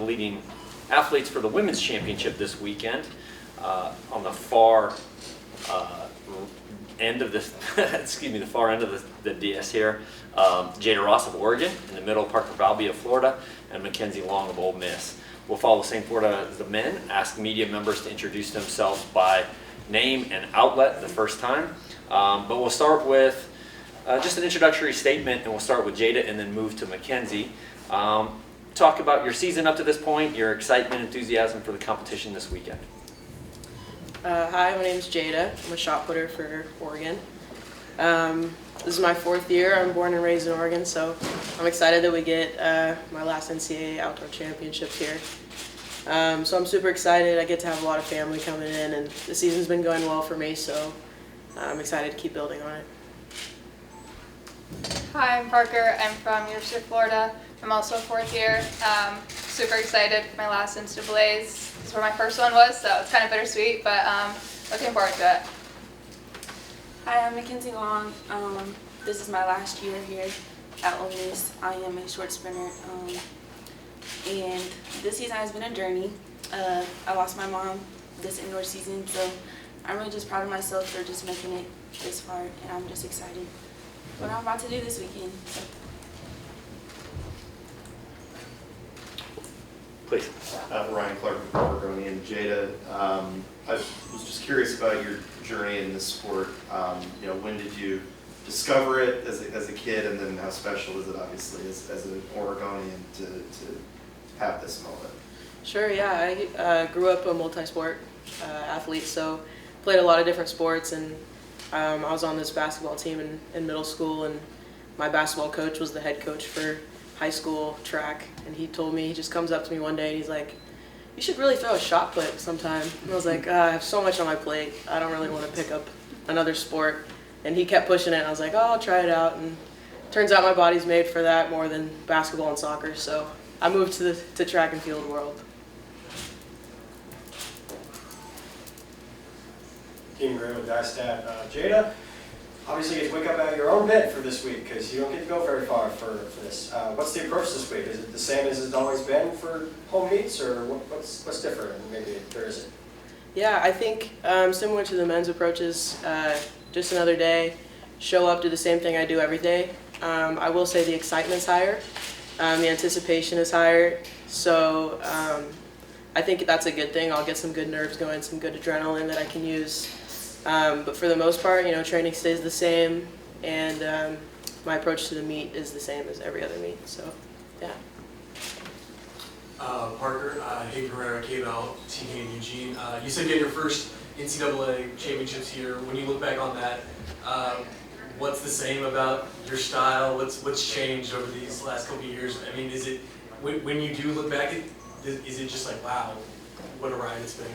leading athletes for the women's championship this weekend. On the far end of this, the far end of the DS here, Jaida Ross of Oregon. In the middle, Parker Valby of Florida, and McKenzie Long of Ole Miss. We'll follow the same Florida as the men. Ask media members to introduce themselves by name and outlet the first time. But we'll start with just an introductory statement, and we'll start with Jaida and then move to McKenzie. Talk about your season up to this point, your excitement, enthusiasm for the competition this weekend. Hi, my name is Jaida. I'm a shot putter for Oregon. This is my 4th year. I'm born and raised in Oregon, so I'm excited that we get my last NCAA outdoor championship here. So I'm super excited. I get to have a lot of family coming in, and the season's been going well for me, so I'm excited to keep building on it. Hi, I'm Parker. I'm from University of Florida. I'm also 4th year. Super excited for my last NCAAs. This is where my first one was, so it's kind of bittersweet, but looking forward to it. Hi, I'm McKenzie Long. This is my last year here at Ole Miss. I am a short sprinter, and this season has been a journey. I lost my mom this indoor season, so I'm really just proud of myself for just making it this far, and I'm just excited what I'm about to do this weekend. So. Please. Ryan Clark with Oregon and Jaida. I was just curious about your journey in this sport. When did you discover it as a kid, and then how special is it, obviously, as an Oregonian to have this moment? Sure, yeah. I grew up a multi-sport athlete, so played a lot of different sports, and I was on this basketball team in middle school, and my basketball coach was the head coach for high school track, and he just comes up to me one day and he's like, "You should really throw a shot put sometime." And I was like, I have so much on my plate, I don't really want to pick up another sport. And he kept pushing it, and I was like, I'll try it out, and turns out my body's made for that more than basketball and soccer, so I moved to track and field world. Team Gray with Dystat. Jaida, obviously you get to wake up out of your own bed for this week because you don't get to go very far for this. What's the approach this week? Is it the same as it's always been for home meets, or what's different? Maybe there isn't. Yeah, I think similar to the men's approaches, just another day, show up, do the same thing I do every day. I will say the excitement's higher, the anticipation is higher, so I think that's a good thing. I'll get some good nerves going, some good adrenaline that I can use. But for the most part, training stays the same, and my approach to the meet is the same as every other meet. So, yeah. Parker, Hayden Herrera, KBL, team in Eugene. You said you had your first NCAA championships here. When you look back on that, what's the same about your style? What's changed over these last couple of years? I mean, is it when you do look back, is it just like, wow, what a ride it's been?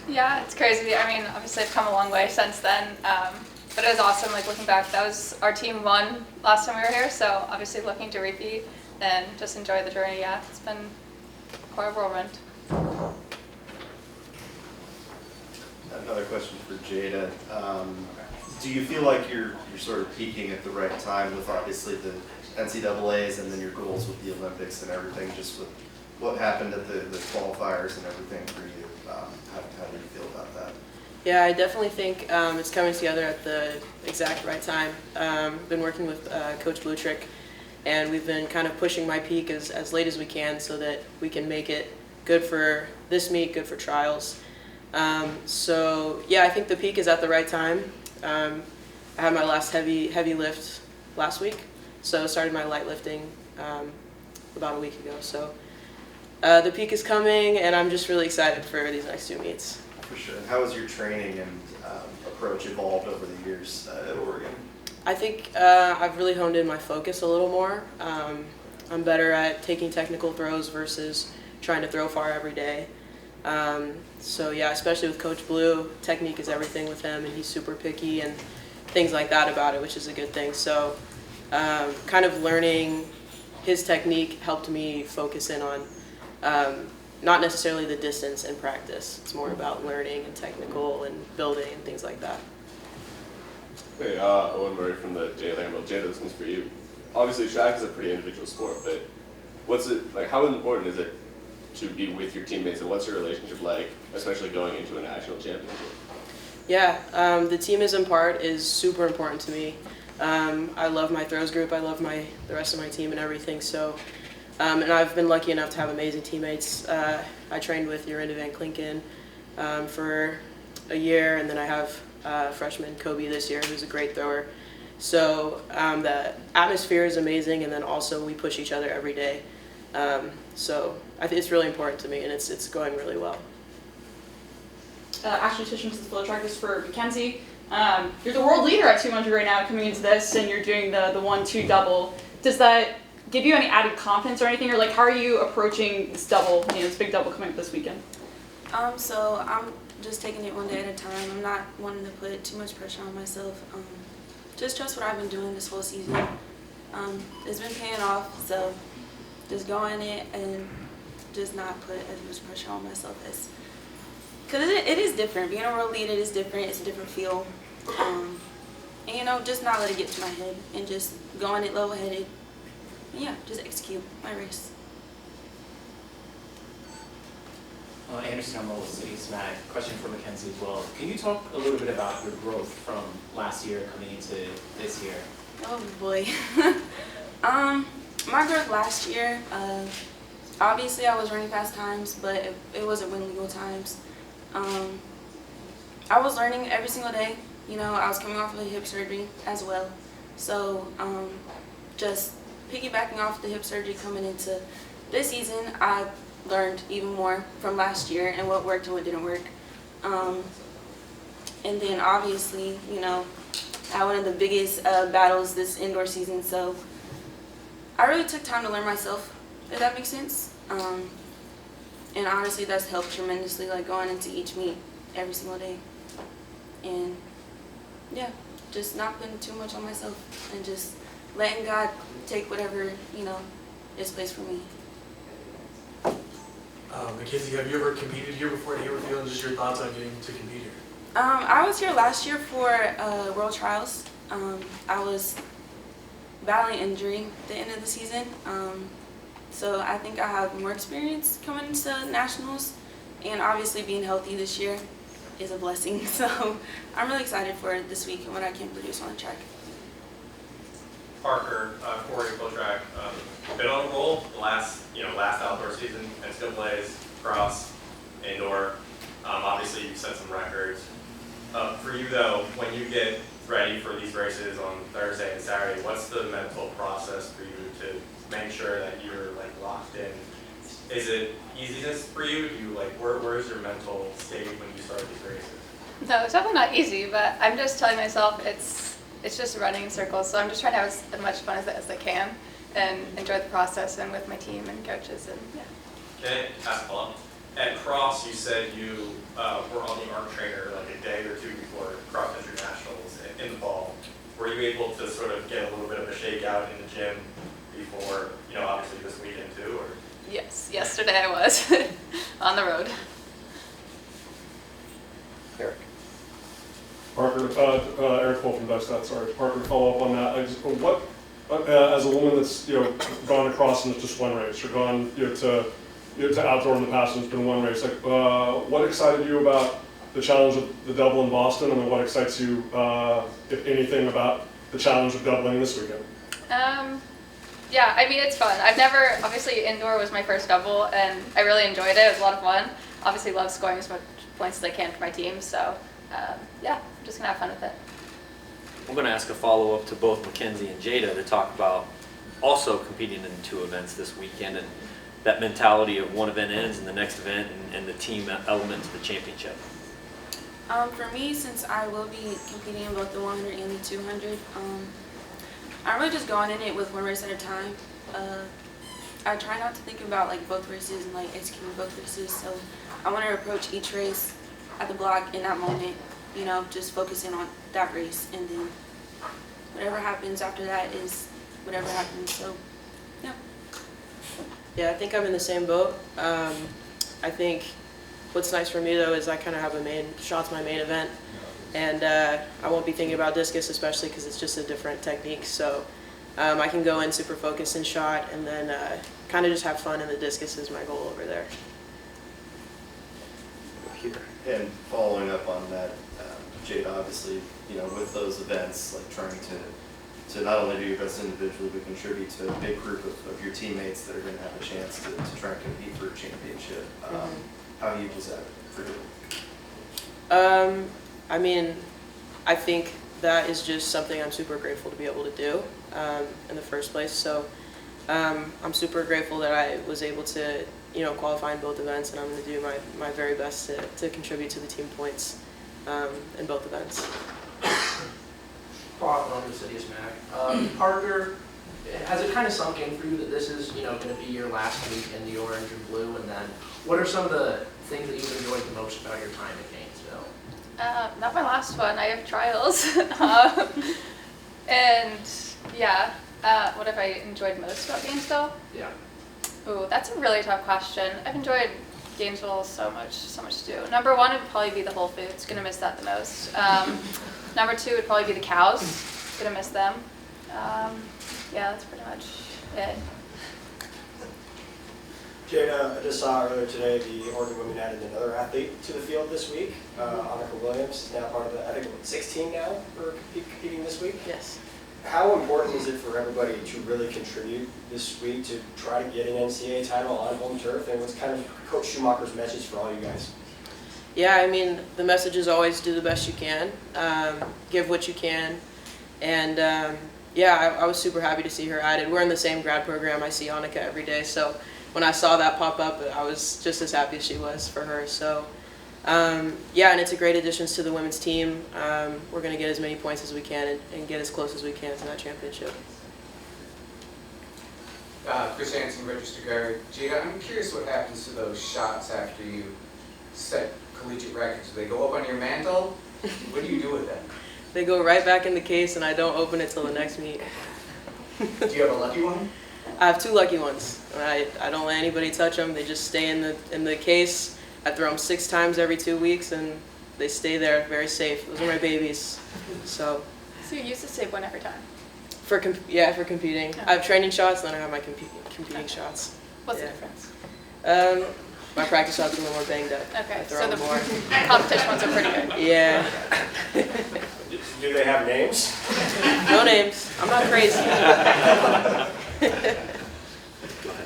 Yeah, it's crazy. I mean, obviously I've come a long way since then, but it was awesome. Like looking back, that was our team won last time we were here, so obviously looking to repeat and just enjoy the journey. Yeah, it's been quite a whirlwind. Another question for Jaida. Do you feel like you're sort of peaking at the right time with obviously the NCAAs and then your goals with the Olympics and everything, just with what happened at the qualifiers and everything for you? How do you feel about that? Yeah, I definitely think it's coming together at the exact right time. Been working with Coach FloTrack, and we've been kind of pushing my peak as late as we can so that we can make it good for this meet, good for trials. So yeah, I think the peak is at the right time. I had my last heavy lift last week, so started my light lifting about a week ago. So the peak is coming, and I'm just really excited for these next 2 meets. For sure. And how has your training and approach evolved over the years at Oregon? I think I've really honed in my focus a little more. I'm better at taking technical throws versus trying to throw far every day. So yeah, especially with Coach Blue, technique is everything with him, and he's super picky and things like that about it, which is a good thing. So kind of learning his technique helped me focus in on not necessarily the distance in practice. It's more about learning and technical and building and things like that. Hey, Owen Murray from the Jaida Lambeau. Jaida, this one's for you. Obviously, track is a pretty individual sport, but what's it like? How important is it to be with your teammates, and what's your relationship like, especially going into a national championship? Yeah, the team is super important to me. I love my throws group. I love the rest of my team and everything. So, and I've been lucky enough to have amazing teammates. I trained with Jaida Van Klinken for a year, and then I have freshman Kobe this year, who's a great thrower. So the atmosphere is amazing, and then also we push each other every day. So I think it's really important to me, and it's going really well. Actually, switching to the FloTrack is for McKenzie. You're the world leader at 200 right now coming into this, and you're doing the 1-2 double. Does that give you any added confidence or anything, or like how are you approaching this double, this big double coming up this weekend? So I'm just taking it one day at a time. I'm not wanting to put too much pressure on myself. Just trust what I've been doing this whole season. It's been paying off, so just go in it and just not put as much pressure on myself as, because it is different. Being a world leader is different. It's a different feel. And just not let it get to my head and just go in it level-headed. And yeah, just execute my race. Anderson, I'm with City Smack. Question for McKenzie as well. Can you talk a little bit about your growth from last year coming into this year? Oh boy. My growth last year, obviously I was running fast times, but it wasn't win legal times. I was learning every single day. I was coming off of a hip surgery as well. So just piggybacking off the hip surgery coming into this season, I learned even more from last year and what worked and what didn't work. And then obviously, I had one of the biggest battles this indoor season, so I really took time to learn myself, if that makes sense. And honestly, that's helped tremendously, like going into each meet every single day. And yeah, just not putting too much on myself and just letting God take whatever, is placed for me. McKenzie, have you ever competed here before at Hayward Field, and just your thoughts on getting to compete here? I was here last year for World Trials. I was battling injury at the end of the season. So I think I have more experience coming into nationals, and obviously being healthy this year is a blessing. So I'm really excited for this week and what I can produce on the track. Parker, Corey, FloTrack, been on a roll the last outdoor season, NCAA's, cross, indoor. Obviously you've set some records. For you though, when you get ready for these races on Thursday and Saturday, what's the mental process for you to make sure that you're locked in? Is it easiness for you? Do you where's your mental state when you start these races? No, it's definitely not easy, but I'm just telling myself it's just running in circles, so I'm just trying to have as much fun as I can and enjoy the process and with my team and coaches, and yeah. Okay, ask Paul. At cross, you said you were on the arc trainer a day or two before cross country nationals in the fall. Were you able to sort of get a little bit of a shakeout in the gym before, obviously this weekend too? Or? Yes, yesterday I was on the road. Eric. Parker, Eric Cole from Dustat, sorry. Parker, to follow up on that, as a woman that's gone across and it's just one race, or gone to outdoor in the past and it's been one race, what excited you about the challenge of the double in Boston, and then what excites you, if anything, about the challenge of doubling this weekend? Yeah, I mean it's fun. Obviously indoor was my first double, and I really enjoyed it. It was a lot of fun. Obviously love scoring as much points as I can for my team, so yeah, I'm just gonna have fun with it. I'm going to ask a follow-up to both McKenzie and Jaida to talk about also competing in 2 events this weekend, and that mentality of one event ends and the next event, and the team element to the championship. For me, since I will be competing in both the 100 and the 200, I'm really just going in it with one race at a time. I try not to think about both races and executing both races, so I want to approach each race at the block in that moment, just focusing on that race, and then whatever happens after that is whatever happens, so yeah. Yeah, I think I'm in the same boat. I think what's nice for me though is I kind of have shot's my main event, and I won't be thinking about discus, especially because it's just a different technique. So I can go in super focused in shot, and then kind of just have fun, and the discus is my goal over there. here. And following up on that, Jaida, obviously, with those events, like trying to not only do your best individually, but contribute to a big group of your teammates that are going to have a chance to try and compete for a championship. How huge is that for you? I mean, I think that is just something I'm super grateful to be able to do in the first place. So I'm super grateful that I was able to, qualify in both events, and I'm going to do my very best to contribute to the team points in both events. Paul from the city of Smack. Parker, has it kind of sunk in for you that this is, going to be your last week in the orange and blue? And then what are some of the things that you've enjoyed the most about your time at Gainesville? Not my last one. I have trials. And yeah, what have I enjoyed most about Gainesville? Yeah. Ooh, that's a really tough question. I've enjoyed Gainesville so much to do. Number one would probably be the Whole Foods. Gonna miss that the most. Number two would probably be the cows. Gonna miss them. Yeah, that's pretty much it. Jaida, I just saw earlier today the Oregon women added another athlete to the field this week. Annika Williams, now part of the, I think, 16 now for competing this week. Yes. How important is it for everybody to really contribute this week to try to get an NCAA title on home turf? And what's kind of Coach Schumacher's message for all you guys? Yeah, I mean, the message is always do the best you can, give what you can, and yeah, I was super happy to see her added. We're in the same grad program. I see Annika every day, so when I saw that pop up, I was just as happy as she was for her. So yeah, and it's a great addition to the women's team. We're going to get as many points as we can and get as close as we can to that championship. Chris Hansen, registered guard. Jaida, I'm curious what happens to those shots after you set collegiate records. Do they go up on your mantle? What do you do with them? They go right back in the case, and I don't open it till the next meet. Do you have a lucky one? I have 2 lucky ones. I don't let anybody touch them. They just stay in the case. I throw them 6 times every 2 weeks, and they stay there very safe. Those are my babies. So So you used to save one every time? for competing. I have training shots, and then I have my competing shots. What's Yeah. the difference? My practice shots are a little more banged up. Okay, I throw so the them more. competition ones are pretty good. Yeah. Do they have names? No names. I'm not crazy.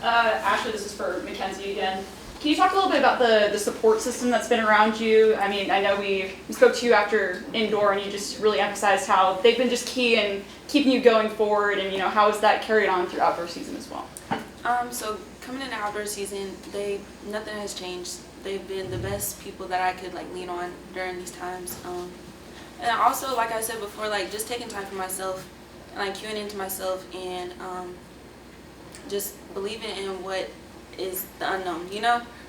Ashley, this is for McKenzie again. Can you talk a little bit about the support system that's been around you? I mean, I know we spoke to you after indoor, and you just really emphasized how they've been just key in keeping you going forward, and how has that carried on through outdoor season as well? So coming into outdoor season, nothing has changed. They've been the best people that I could lean on during these times. And also, like I said before, just taking time for myself, and queuing into myself, and just believing in what is the unknown.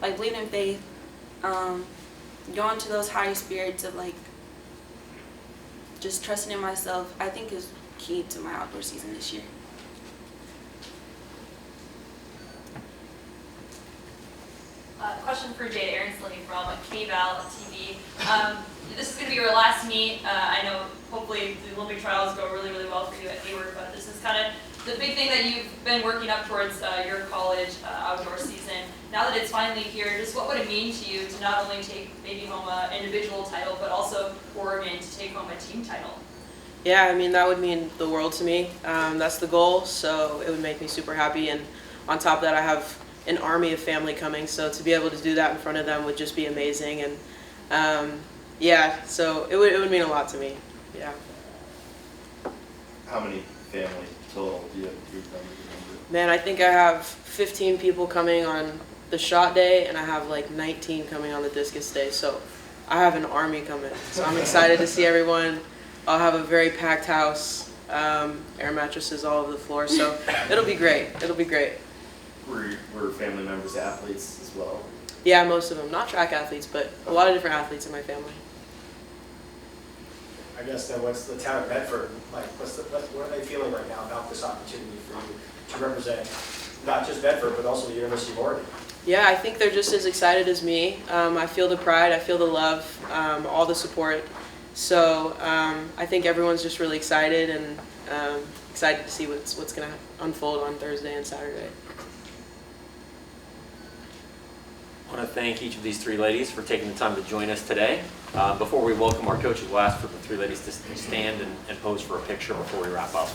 Believing in faith, going to those higher spirits of just trusting in myself, I think is key to my outdoor season this year. Question for Jaida Aronsley from KVAL TV. This is going to be your last meet. I know hopefully the Olympic trials go really, really well for you at Hayward, but this is kind of the big thing that you've been working up towards your college outdoor season. Now that it's finally here, just what would it mean to you to not only take maybe home an individual title, but also Oregon to take home a team title? Yeah, I mean, that would mean the world to me. That's the goal, so it would make me super happy. And on top of that, I have an army of family coming, so to be able to do that in front of them would just be amazing. And yeah, so it would mean a lot to me. Yeah. How many family total do you remember? Man, I think I have 15 people coming on the shot day, and I have 19 coming on the discus day. So I have an army coming. So I'm excited to see everyone. I'll have a very packed house, air mattresses all over the floor. So it'll be great. It'll be great. Were family members athletes as well? Yeah, most of them. Not track athletes, but a lot of different athletes in my family. I guess then what's the town of Medford, what are they feeling right now about this opportunity for you to represent not just Medford, but also the University of Oregon? Yeah, I think they're just as excited as me. I feel the pride, I feel the love, all the support. So I think everyone's just really excited and excited to see what's going to unfold on Thursday and Saturday. I want to thank each of these three ladies for taking the time to join us today. Before we welcome our coaches, we'll ask for the three ladies to stand and pose for a picture before we wrap up.